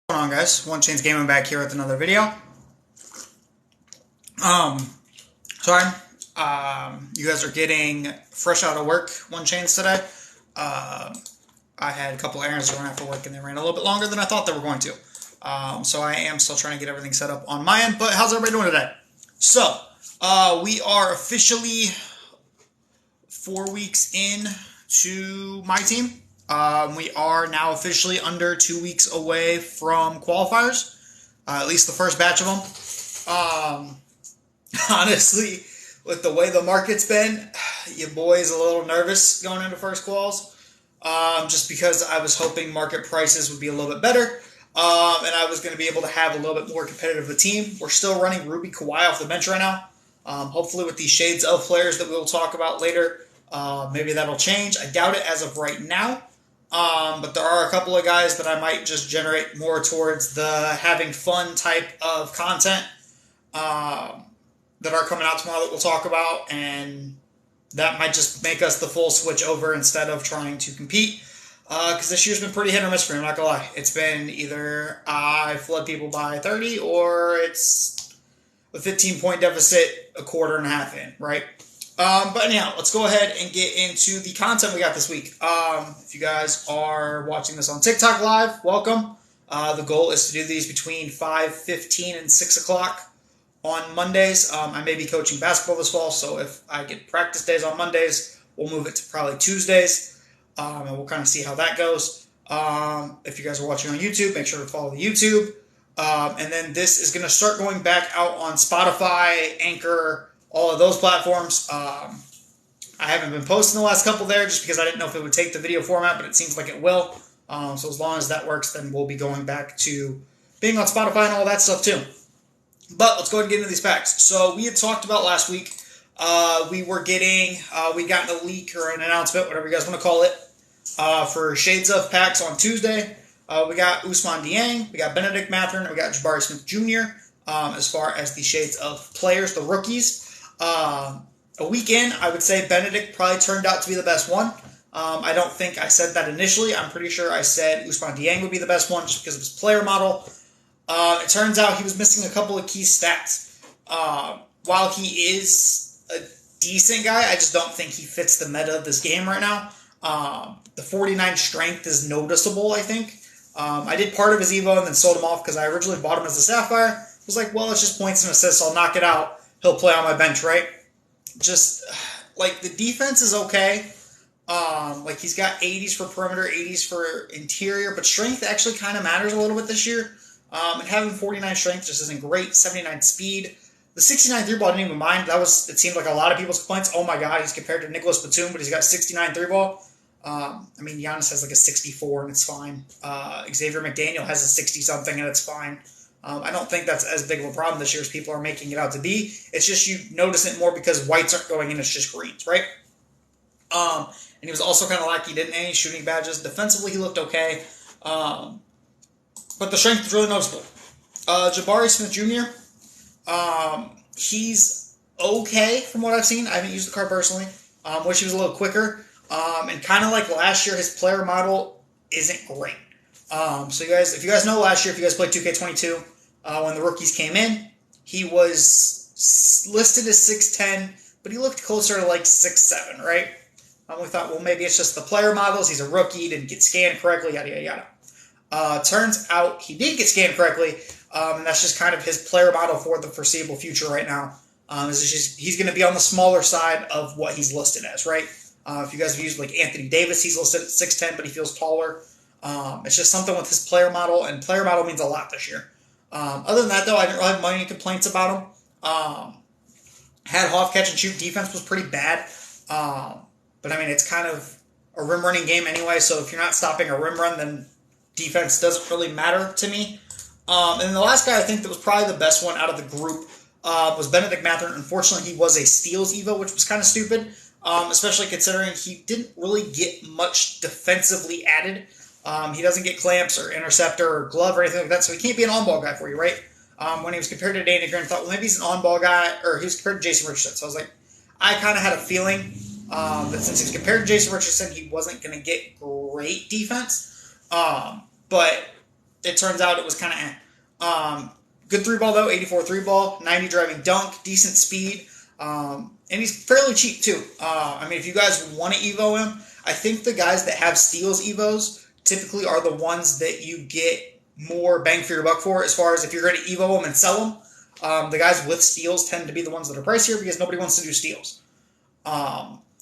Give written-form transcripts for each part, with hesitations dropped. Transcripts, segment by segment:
What's going on, guys? One Chains Gaming back here with another video. Sorry, you guys are getting fresh out of work One Chains today. I had a couple errands to run after work and they ran a little bit longer than I thought they were going to. So I am still trying to get everything set up on my end, but how's everybody doing today? So, we are officially 4 weeks in to my team. We are now officially under 2 weeks away from qualifiers, at least the first batch of them. Honestly, with the way the market's been, your boy's a little nervous going into first quals, just because I was hoping market prices would be a little bit better, and I was going to be able to have a little bit more competitive of a team. We're still running Ruby Kawhi off the bench right now. Hopefully with these shades of players that we'll talk about later, maybe that'll change. I doubt it as of right now. But there are a couple of guys that I might just generate more towards the having fun type of content that are coming out tomorrow that we'll talk about, and that might just make us the full switch over instead of trying to compete, because this year's been pretty hit or miss for me, I'm not gonna lie. It's been either I flood people by 30 or it's a 15-point deficit a quarter and a half in, right? But anyhow, let's go ahead and get into the content we got this week. If you guys are watching this on TikTok Live, welcome. The goal is to do these between 5:15 and 6 o'clock on Mondays. I may be coaching basketball this fall, so if I get practice days on Mondays, we'll move it to probably Tuesdays, and we'll kind of see how that goes. If you guys are watching on YouTube, make sure to follow the YouTube. And then this is going to start going back out on Spotify, Anchor, all of those platforms. I haven't been posting the last couple there just because I didn't know if it would take the video format, but it seems like it will. So as long as that works, then we'll be going back to being on Spotify and all that stuff too. But let's go ahead and get into these packs. So we had talked about last week, we got a leak or an announcement, whatever you guys want to call it, for Shades of packs on Tuesday. We got Ousmane Dieng, we got Benedict Mathurin, and we got Jabari Smith Jr. As far as the Shades of players, the rookies. A week in, I would say Benedict probably turned out to be the best one. I don't think I said that initially. I'm pretty sure I said Ousmane Dieng would be the best one just because of his player model. It turns out he was missing a couple of key stats. While he is a decent guy, I just don't think he fits the meta of this game right now. The 49 strength is noticeable, I think. I did part of his Evo and then sold him off because I originally bought him as a Sapphire. I was like, well, it's just points and assists. I'll knock it out. He'll play on my bench, right? Just, like, the defense is okay. Like, he's got 80s for perimeter, 80s for interior, but strength actually kind of matters a little bit this year. And having 49 strength just isn't great. 79 speed. The 69 3-ball I didn't even mind. It seemed like a lot of people's complaints. Oh my god, he's compared to Nicholas Batum, but he's got 69 3-ball. I mean, Giannis has like a 64 and it's fine. Xavier McDaniel has a 60-something and it's fine. I don't think that's as big of a problem this year as people are making it out to be. It's just you notice it more because whites aren't going in, it's just greens, right? And he was also kind of like he didn't any shooting badges. Defensively, he looked okay. But the strength is really noticeable. Jabari Smith Jr., he's okay from what I've seen. I haven't used the card personally. Wish he was a little quicker. And kind of like last year, his player model isn't great. So you guys, if you guys know last year, if you guys played 2K22, when the rookies came in, he was listed as 6'10", but he looked closer to like 6'7", right? We thought, well, maybe it's just the player models. He's a rookie, didn't get scanned correctly, yada, yada, yada. Turns out he did get scanned correctly, and that's just kind of his player model for the foreseeable future right now. He's going to be on the smaller side of what he's listed as, right? If you guys have used like Anthony Davis, he's listed at 6'10", but he feels taller. It's just something with his player model, and player model means a lot this year. Other than that, though, I didn't really have many complaints about him. Had Hoff catch and shoot defense was pretty bad. But, I mean, it's kind of a rim running game anyway, so if you're not stopping a rim run, then defense doesn't really matter to me. And the last guy I think that was probably the best one out of the group was Benedict Mathurin. Unfortunately, he was a steals Evo, which was kind of stupid, especially considering he didn't really get much defensively added. He doesn't get clamps or interceptor or glove or anything like that, so he can't be an on-ball guy for you, right? When he was compared to Danny Green, I thought, well, maybe he's an on-ball guy, or he was compared to Jason Richardson. So I was like, I kind of had a feeling that since he was compared to Jason Richardson, he wasn't going to get great defense. But it turns out it was kind of good 3-ball though, 84 3-ball, 90 driving dunk, decent speed, and he's fairly cheap too. I mean, if you guys want to Evo him, I think the guys that have steals Evos typically are the ones that you get more bang for your buck for, as far as if you're going to Evo them and sell them. The guys with steals tend to be the ones that are pricier because nobody wants to do steals.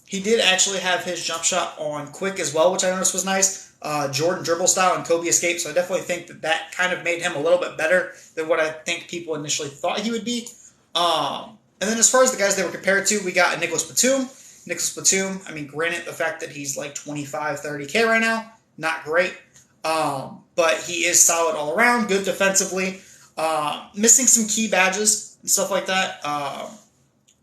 He did actually have his jump shot on quick as well, which I noticed was nice. Jordan dribble style and Kobe escape, so I definitely think that that kind of made him a little bit better than what I think people initially thought he would be. And then as far as the guys they were compared to, we got Nicholas Batum. Nicholas Batum, I mean, granted the fact that he's like 25, 30K right now, not great. But he is solid all around, good defensively. Missing some key badges and stuff like that.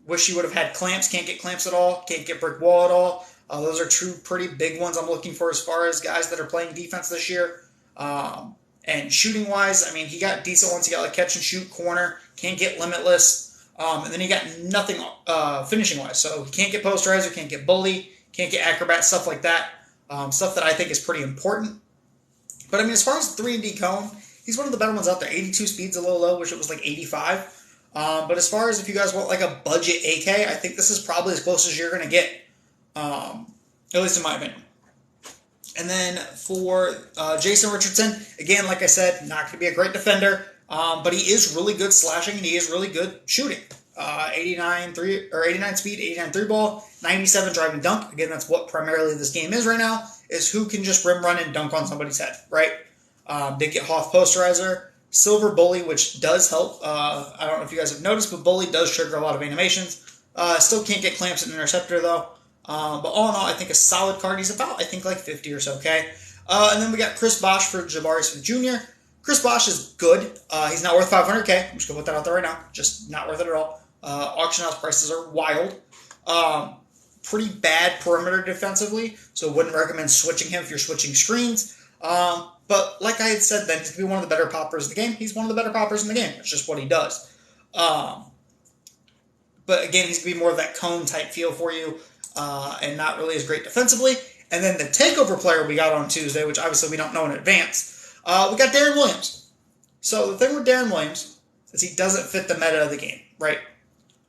Wish he would have had clamps. Can't get clamps at all. Can't get brick wall at all. Those are two pretty big ones I'm looking for as far as guys that are playing defense this year. And shooting-wise, I mean, he got decent ones. He got like catch and shoot, corner. Can't get limitless. And then he got nothing finishing-wise. So he can't get posterizer, can't get bully, can't get acrobat, stuff like that. Stuff that I think is pretty important. But I mean, as far as 3-and-D cone, he's one of the better ones out there. 82 speed's a little low. Wish it was like 85. But as far as if you guys want like a budget AK, I think this is probably as close as you're going to get. At least in my opinion. And then for Jason Richardson, again, like I said, not going to be a great defender, but he is really good slashing and he is really good shooting. 89 speed, 89 3-ball, 97 driving dunk. Again, that's what primarily this game is right now, is who can just rim run and dunk on somebody's head, right? Did get Hoth posterizer, silver bully, which does help. I don't know if you guys have noticed, but bully does trigger a lot of animations. Still can't get clamps and interceptor though. But all in all, I think a solid card. He's about, I think, like 50 or so, okay? And then we got Chris Bosh for Jabari Smith Jr. Chris Bosh is good. He's not worth 500K. I'm just going to put that out there right now. Just not worth it at all. Auction house prices are wild. Pretty bad perimeter defensively, so wouldn't recommend switching him if you're switching screens. But like I had said then, he's going to be one of the better poppers in the game. He's one of the better poppers in the game. It's just what he does. But again, he's going to be more of that cone type feel for you. And not really as great defensively. And then the takeover player we got on Tuesday, which obviously we don't know in advance, we got Darren Williams. So the thing with Darren Williams is he doesn't fit the meta of the game, right?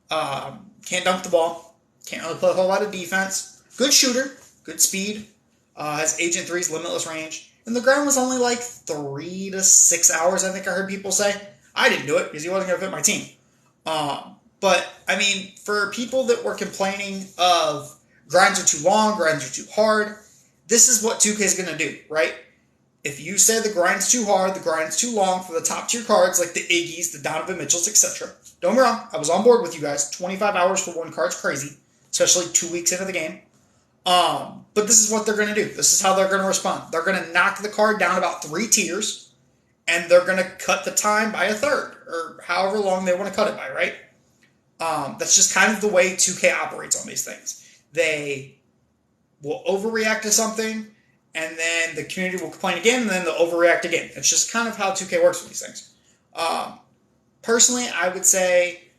Can't dunk the ball, can't really play a whole lot of defense. Good shooter, good speed, has Agent 3's limitless range. And the grind was only like 3 to 6 hours, I think I heard people say. I didn't do it because he wasn't going to fit my team. But, I mean, for people that were complaining of grinds are too long, grinds are too hard, this is what 2K is going to do, right? If you say the grind's too hard, the grind's too long for the top tier cards like the Iggy's, the Donovan Mitchells, etc. Don't get me wrong, I was on board with you guys. 25 hours for one card's crazy, especially 2 weeks into the game. But this is what they're going to do. This is how they're going to respond. They're going to knock the card down about 3 tiers, and they're going to cut the time by a third, or however long they want to cut it by, right? That's just kind of the way 2K operates on these things. They will overreact to something, and then the community will complain again, and then they'll overreact again. It's just kind of how 2K works with these things. Personally, I would say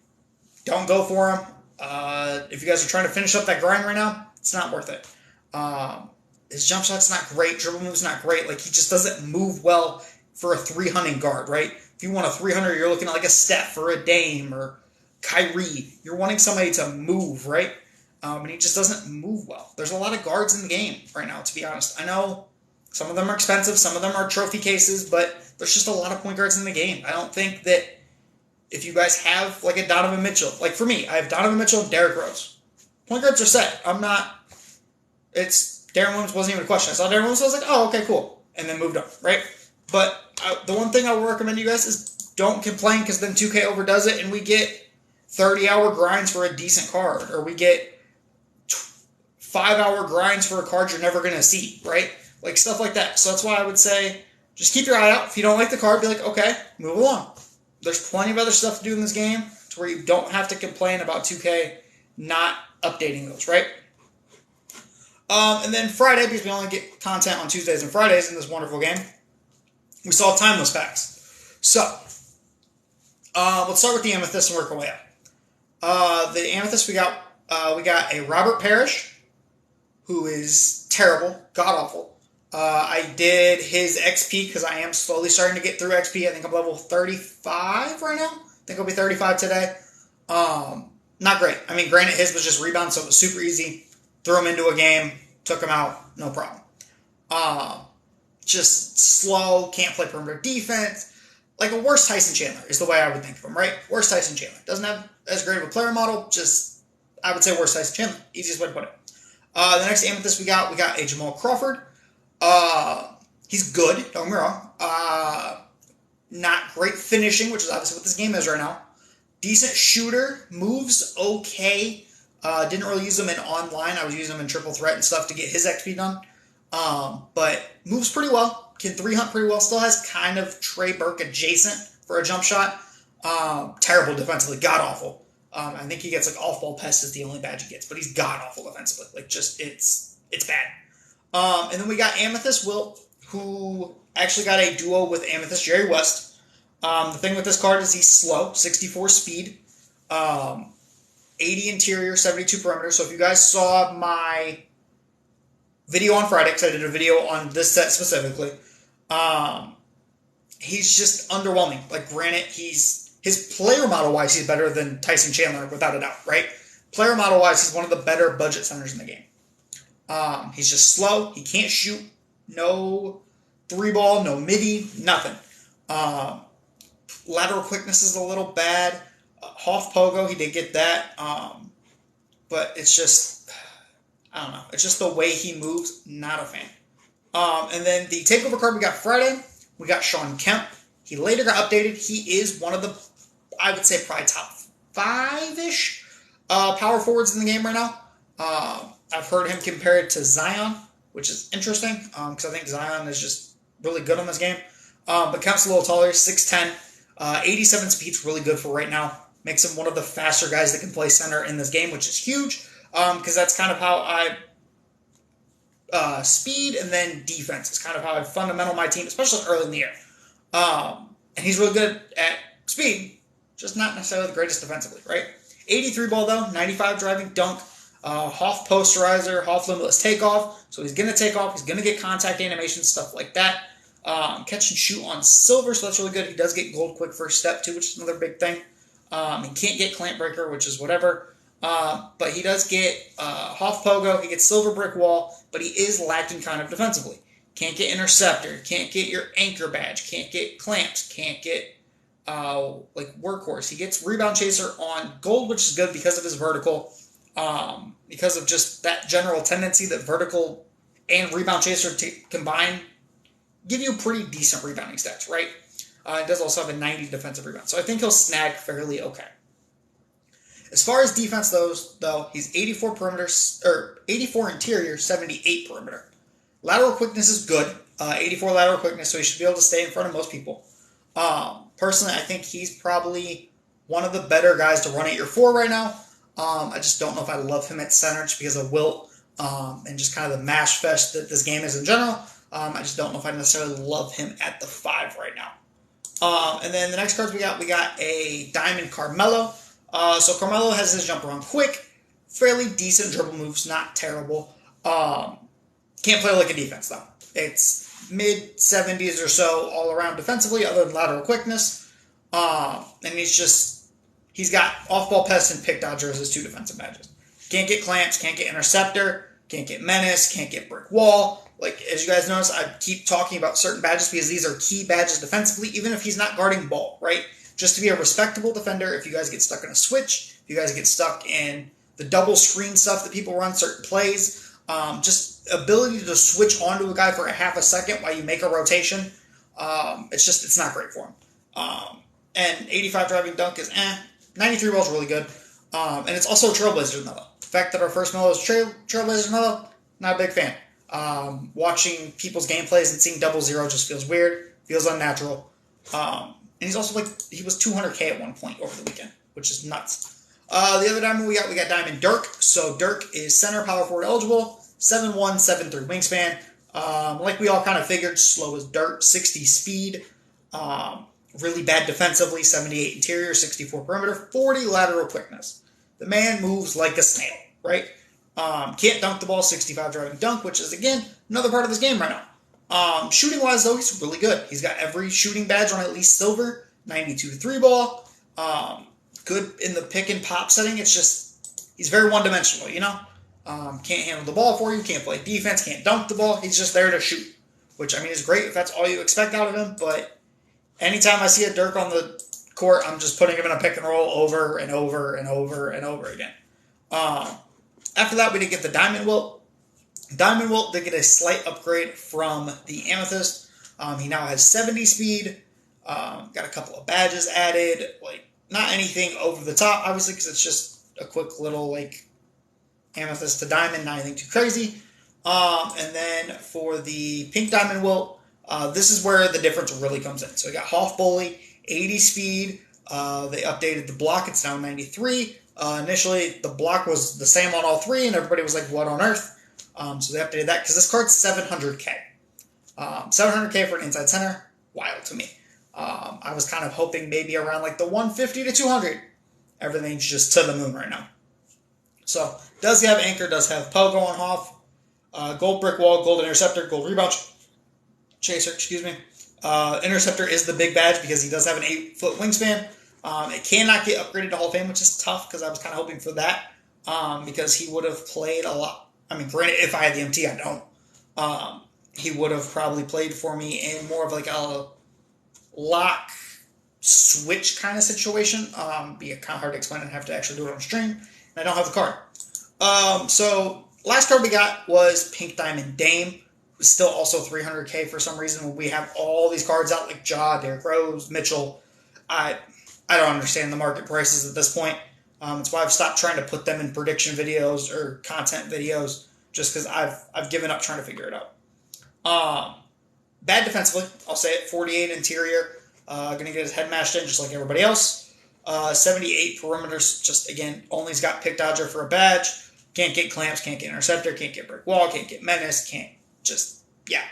don't go for him. If you guys are trying to finish up that grind right now, it's not worth it. His jump shot's not great. Dribble move's not great. Like, he just doesn't move well for a 300 guard, right? If you want a 300, you're looking at like a Steph or a Dame or Kyrie. You're wanting somebody to move, right? And he just doesn't move well. There's a lot of guards in the game right now, to be honest. I know some of them are expensive, some of them are trophy cases, but there's just a lot of point guards in the game. I don't think that if you guys have like a Donovan Mitchell, like for me, I have Donovan Mitchell and Derrick Rose. Point guards are set. Darren Williams wasn't even a question. I saw Darren Williams, I was like, oh, okay, cool. And then moved on, right? But the one thing I will recommend you guys is don't complain, because then 2K overdoes it and we get 30-hour grinds for a decent card, or we get 5-hour grinds for a card you're never going to see, right? Like stuff like that. So that's why I would say just keep your eye out. If you don't like the card, be like, okay, move along. There's plenty of other stuff to do in this game to where you don't have to complain about 2K not updating those, right? And then Friday, because we only get content on Tuesdays and Fridays in this wonderful game, we saw timeless packs. So, let's start with the Amethyst and work our way up. The Amethyst, we got a Robert Parrish, who is terrible, god-awful. I did his XP because I am slowly starting to get through XP. I think I'm level 35 right now. I think I'll be 35 today. Not great. I mean, granted, his was just rebound, so it was super easy. Threw him into a game, took him out, no problem. Um, just slow, can't play perimeter defense. Like a worse Tyson Chandler is the way I would think of him, right? Worse Tyson Chandler. Doesn't have as great of a player model, just, I would say worse Tyson Chandler. Easiest way to put it. The next amethyst we got a Jamal Crawford. He's good, don't get me wrong. Not great finishing, which is obviously what this game is right now. Decent shooter, moves okay. Didn't really use him in online. I was using him in triple threat and stuff to get his XP done. But moves pretty well. Can 3-hunt pretty well. Still has kind of Trey Burke adjacent for a jump shot. Terrible defensively. God-awful. I think he gets like off-ball pest is the only badge he gets. But he's god-awful defensively. Like just, it's bad. And then we got Amethyst Wilt, who actually got a duo with Amethyst Jerry West. The thing with this card is he's slow, 64 speed, 80 interior, 72 perimeter. So if you guys saw my video on Friday, because I did a video on this set specifically, he's just underwhelming. Like, granted, his player model-wise, he's better than Tyson Chandler, without a doubt, right? Player model-wise, he's one of the better budget centers in the game. He's just slow. He can't shoot. No 3-ball, no midi, nothing. Lateral quickness is a little bad. Hoff Pogo, he did get that. But it's just, I don't know. It's just the way he moves, not a fan. And then the takeover card we got Friday, we got Sean Kemp. He later got updated. He is one of the, I would say, probably top 5-ish power forwards in the game right now. I've heard him compared to Zion, which is interesting because I think Zion is just really good on this game. But Kemp's a little taller, 6'10", 87 speed's really good for right now. Makes him one of the faster guys that can play center in this game, which is huge because that's kind of how I speed and then defense is kind of how I fundamental my team, especially early in the year. And he's really good at speed, just not necessarily the greatest defensively, right? 83 ball though, 95 driving dunk. Hoff posterizer, Hoff limitless takeoff. So he's going to take off. He's going to get contact animation, stuff like that. Catch and shoot on silver, so that's really good. He does get gold quick first step too, which is another big thing. He can't get clamp breaker, which is whatever. But he does get Hoff pogo. He gets silver brick wall, but he is lacking kind of defensively. Can't get interceptor. Can't get your anchor badge. Can't get clamps. Can't get like workhorse. He gets rebound chaser on gold, which is good because of his vertical. Because of just that general tendency that vertical and rebound chaser combined give you pretty decent rebounding stats, right? It does also have a 90 defensive rebound. So I think he'll snag fairly okay. As far as defense goes, though, he's 84 perimeter, or 84 interior, 78 perimeter. Lateral quickness is good. 84 lateral quickness, so he should be able to stay in front of most people. Personally, I think he's probably one of the better guys to run at your 4 right now. I just don't know if I love him at center just because of Wilt and just kind of the mash fest that this game is in general. I just don't know if I necessarily love him at the 5 right now. And then the next cards we got a Diamond Carmelo. So Carmelo has his jump around quick, fairly decent dribble moves, not terrible. Can't play like a defense though. It's mid-70s or so all around defensively, other than lateral quickness. And he's got off-ball pest and pick dodger as his 2 defensive badges. Can't get clamps, can't get interceptor, can't get menace, can't get brick wall. Like, as you guys notice, I keep talking about certain badges because these are key badges defensively, even if he's not guarding ball, right? Just to be a respectable defender, if you guys get stuck in a switch, if you guys get stuck in the double screen stuff that people run, certain plays, just ability to switch onto a guy for a half a second while you make a rotation, it's not great for him. And 85 driving dunk is 93 ball is really good. And it's also Trailblazers Melo. The fact that our first Melo is Trailblazers Melo, not a big fan. Watching people's gameplays and seeing 0-0 just feels weird, feels unnatural. And he's also he was 200K at one point over the weekend, which is nuts. The other diamond we got Diamond Dirk. So Dirk is center, power forward eligible, 7'1", 7'3" wingspan. Like we all kind of figured, slow as dirt, 60 speed, really bad defensively, 78 interior, 64 perimeter, 40 lateral quickness. The man moves like a snail, right? Can't dunk the ball, 65 driving dunk, which is, again, another part of this game right now. Shooting wise, though, he's really good. He's got every shooting badge on at least silver, 92 3 ball. Good in the pick and pop setting. It's just, he's very one dimensional, you know? Can't handle the ball for you, can't play defense, can't dunk the ball. He's just there to shoot, which I mean is great if that's all you expect out of him. But anytime I see a Dirk on the court, I'm just putting him in a pick and roll over and over and over and over again. After that, we did get the Diamond Wilt. Diamond Wilt did get a slight upgrade from the Amethyst. He now has 70 speed. Got a couple of badges added. Like, not anything over the top, obviously, because it's just a quick little, like, Amethyst to Diamond, not anything too crazy. And then for the Pink Diamond Wilt, this is where the difference really comes in. So we got Hoff Bully, 80 speed. They updated the block. It's now 93. Initially, the block was the same on all three, and everybody was like, what on earth? So they updated that because this card's 700k. 700k for an inside center, wild to me. I was kind of hoping maybe around like the 150 to 200. Everything's just to the moon right now. So, does have Anchor, does have Pogo on Hoff, Gold Brick Wall, Gold Interceptor, Gold Rebound Chaser, excuse me. Interceptor is the big badge because he does have an 8-foot wingspan. It cannot get upgraded to Hall of Fame, which is tough because I was kind of hoping for that because he would have played a lot. I mean, granted, if I had the MT, I don't. He would have probably played for me in more of like a lock switch kind of situation. Be kind of hard to explain and have to actually do it on stream. And I don't have the card. So last card we got was Pink Diamond Dame, who's still also 300k for some reason. When we have all these cards out like Ja, Derrick Rose, Mitchell, I don't understand the market prices at this point. That's why I've stopped trying to put them in prediction videos or content videos, just because I've given up trying to figure it out. Bad defensively, I'll say it. 48 interior, going to get his head mashed in just like everybody else. 78 perimeters, just again, only's got Pick Dodger for a badge. Can't get clamps, can't get interceptor, can't get brick wall, can't get menace, can't just, yeah.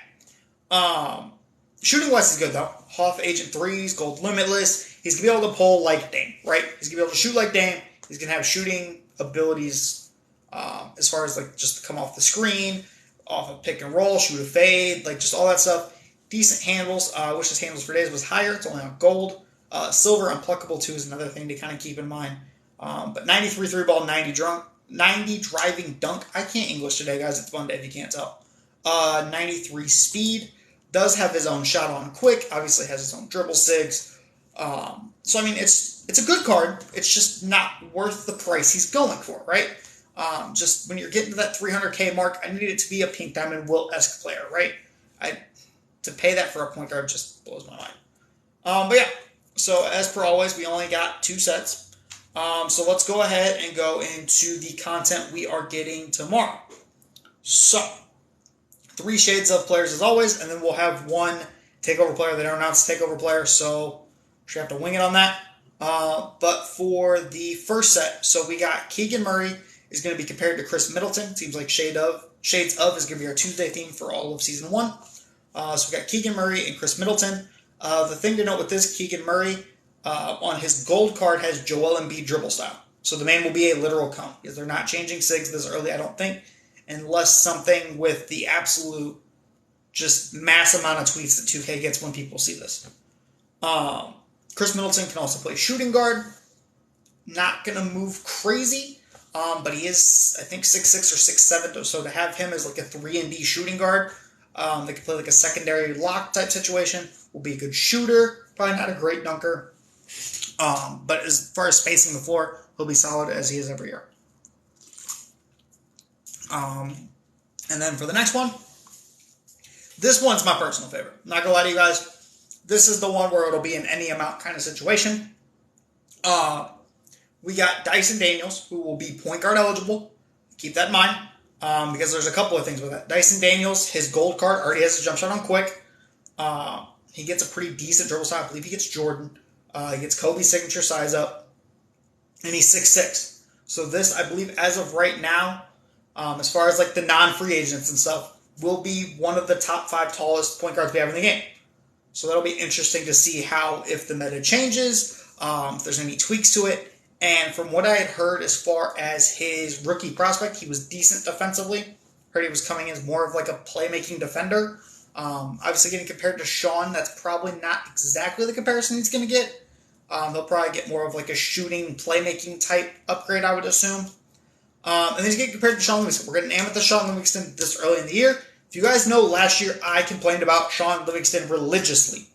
Shooting wise is good though. Hoff Agent 3s, gold limitless. He's going to be able to pull like Dame, right? He's going to be able to shoot like Dame. He's going to have shooting abilities as far as like just come off the screen, off a pick and roll, shoot a fade, like just all that stuff. Decent handles. I wish his handles for days was higher. It's only on gold. Silver unpluckable too is another thing to kind of keep in mind. But 93 3 ball, 90 driving dunk. I can't English today, guys. It's Monday if you can't tell. 93 speed. Does have his own shot on quick. Obviously has his own dribble sigs. So I mean, it's a good card. It's just not worth the price he's going for, right? Just when you're getting to that 300k mark, I need it to be a Pink Diamond Wilt-esque player, right? To pay that for a point guard just blows my mind. But yeah, so as per always, we only got 2 sets. So let's go ahead and go into the content we are getting tomorrow. So 3 shades of players as always, and then we'll have 1 takeover player. They don't announce takeover player, so we have to wing it on that. But for the first set, so we got Keegan Murray is going to be compared to Chris Middleton. Seems like Shades of is going to be our Tuesday theme for all of Season 1. So we got Keegan Murray and Chris Middleton. The thing to note with this, Keegan Murray, on his gold card has Joel Embiid dribble style. So the man will be a literal cone, because they're not changing SIGs this early, I don't think, unless something with the absolute just mass amount of tweets that 2K gets when people see this. Chris Middleton can also play shooting guard. Not going to move crazy, but he is, I think, 6'6 or 6'7", so to have him as like a 3-and-D shooting guard, they can play like a secondary lock type situation, will be a good shooter, probably not a great dunker, but as far as spacing the floor, he'll be solid as he is every year. And then for the next one, this one's my personal favorite. Not gonna lie to you guys. This is the one where it'll be an any amount kind of situation. We got Dyson Daniels, who will be point guard eligible. Keep that in mind, because there's a couple of things with that. Dyson Daniels, his gold card already has a jump shot on quick. He gets a pretty decent dribble style. I believe he gets Jordan. He gets Kobe's signature size up. And he's 6'6". So this, I believe, as of right now, as far as like the non-free agents and stuff, will be one of the top 5 tallest point guards we have in the game. So that'll be interesting to see how, if the meta changes, if there's any tweaks to it. And from what I had heard as far as his rookie prospect, he was decent defensively. Heard he was coming in as more of like a playmaking defender. Obviously, getting compared to Sean, that's probably not exactly the comparison he's going to get. He'll probably get more of like a shooting, playmaking type upgrade, I would assume. And then he's getting compared to Sean Livingston. We're getting Amethyst Sean Livingston this early in the year. If you guys know, last year I complained about Sean Livingston religiously.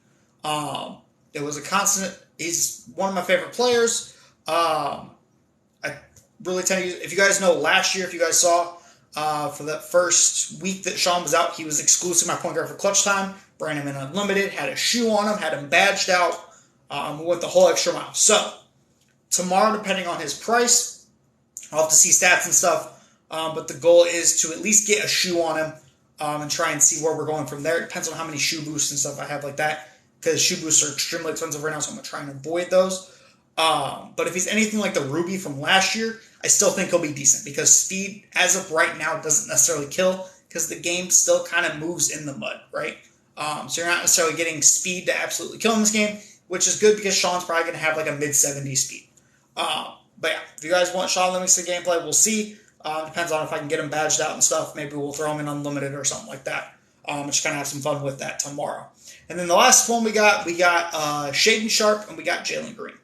It was a constant. He's one of my favorite players. I really tend to use. If you guys know, last year, if you guys saw, for that first week that Sean was out, he was exclusive my point guard for clutch time. Brought him in unlimited, had a shoe on him, had him badged out. We went the whole extra mile. So tomorrow, depending on his price, I'll have to see stats and stuff. But the goal is to at least get a shoe on him and try and see where we're going from there. It depends on how many shoe boosts and stuff I have like that, because shoe boosts are extremely expensive right now, so I'm going to try and avoid those. But if he's anything like the Ruby from last year, I still think he'll be decent, because speed, as of right now, doesn't necessarily kill, because the game still kind of moves in the mud, right? So you're not necessarily getting speed to absolutely kill in this game, which is good because Sean's probably going to have like a mid-70s speed. But yeah, if you guys want Sean Livingston gameplay, we'll see. Depends on if I can get him badged out and stuff. Maybe we'll throw him in unlimited or something like that. Just kind of have some fun with that tomorrow. And then the last one we got Shaden Sharp and we got Jalen Green.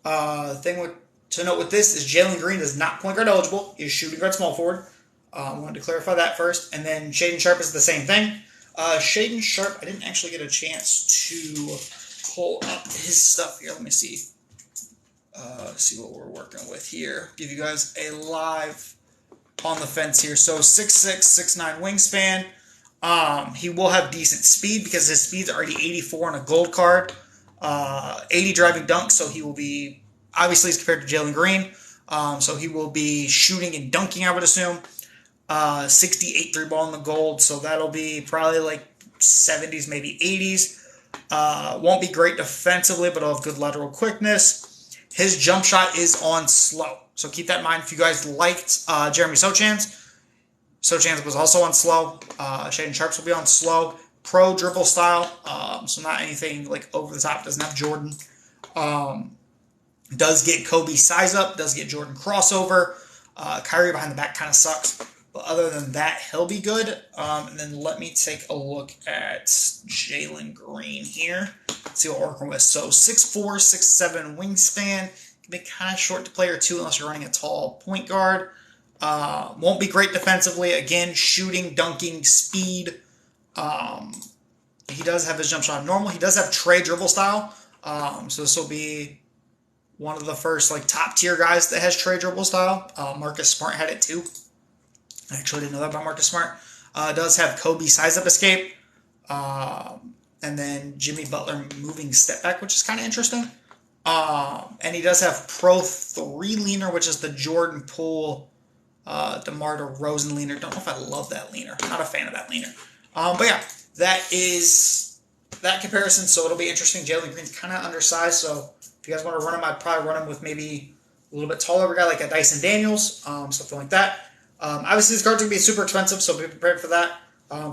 To note with this is Jalen Green is not point guard eligible. He's shooting guard small forward. I wanted to clarify that first. And then Shaden Sharp is the same thing. Shaden Sharp, I didn't actually get a chance to pull up his stuff here. Let me see. See what we're working with here. Give you guys a live on the fence here. So 6'6", 6'9" wingspan. He will have decent speed because his speed's already 84 on a gold card. 80 driving dunk, so he will be, obviously he's compared to Jalen Green, so he will be shooting and dunking, I would assume. 68 3 ball in the gold, so that'll be probably like 70s, maybe 80s. Won't be great defensively, but he'll have good lateral quickness. His jump shot is on slow, so keep that in mind. If you guys liked Jeremy Sochan's was also on slow. Shaden Sharps will be on slow. Pro dribble style, so not anything like over the top. Doesn't have Jordan. Does get Kobe size up. Does get Jordan crossover. Kyrie behind the back kind of sucks, but other than that, he'll be good. And then let me take a look at Jalen Green here. See what we're working with. So 6'4", 6'7" wingspan. Can be kind of short to player two unless you're running a tall point guard. Won't be great defensively. Again, shooting, dunking, speed. He does have his jump shot normal. He does have Trey dribble style. So this will be one of the first like top tier guys that has Trey dribble style. Marcus Smart had it too. I actually didn't know that about Marcus Smart. Does have Kobe size up escape. And then Jimmy Butler moving step back, which is kind of interesting. And he does have Pro 3 leaner, which is the Jordan Poole, DeMar DeRozan leaner. Don't know if I love that leaner. Not a fan of that leaner. But yeah, that is that comparison. So it'll be interesting. Jalen Green's kind of undersized. So if you guys want to run him, I'd probably run him with maybe a little bit taller guy like a Dyson Daniels, something like that. Obviously, these cards are going to be super expensive, so be prepared for that.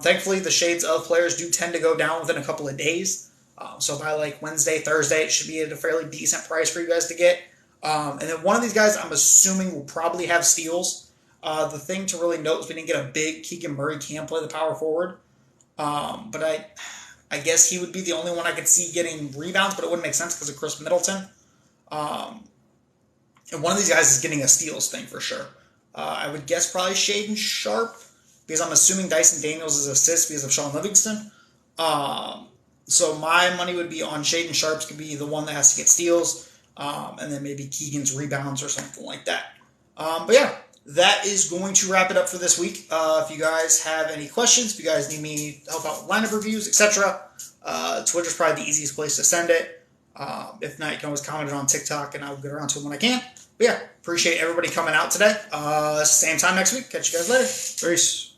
Thankfully, the shades of players do tend to go down within a couple of days. So by like Wednesday, Thursday, it should be at a fairly decent price for you guys to get. And then one of these guys, I'm assuming, will probably have steals. The thing to really note is we didn't get a big Keegan Murray can play the power forward. But I guess he would be the only one I could see getting rebounds, but it wouldn't make sense because of Chris Middleton. And one of these guys is getting a steals thing for sure. I would guess probably Shaden Sharp, because I'm assuming Dyson Daniels is assist because of Sean Livingston. So my money would be on Shaden Sharps could be the one that has to get steals, and then maybe Keegan's rebounds or something like that. But yeah, that is going to wrap it up for this week. If you guys have any questions, if you guys need me to help out with lineup reviews, etc., Twitter's probably the easiest place to send it. If not, you can always comment it on TikTok, and I'll get around to it when I can. But yeah, appreciate everybody coming out today. Same time next week. Catch you guys later. Peace.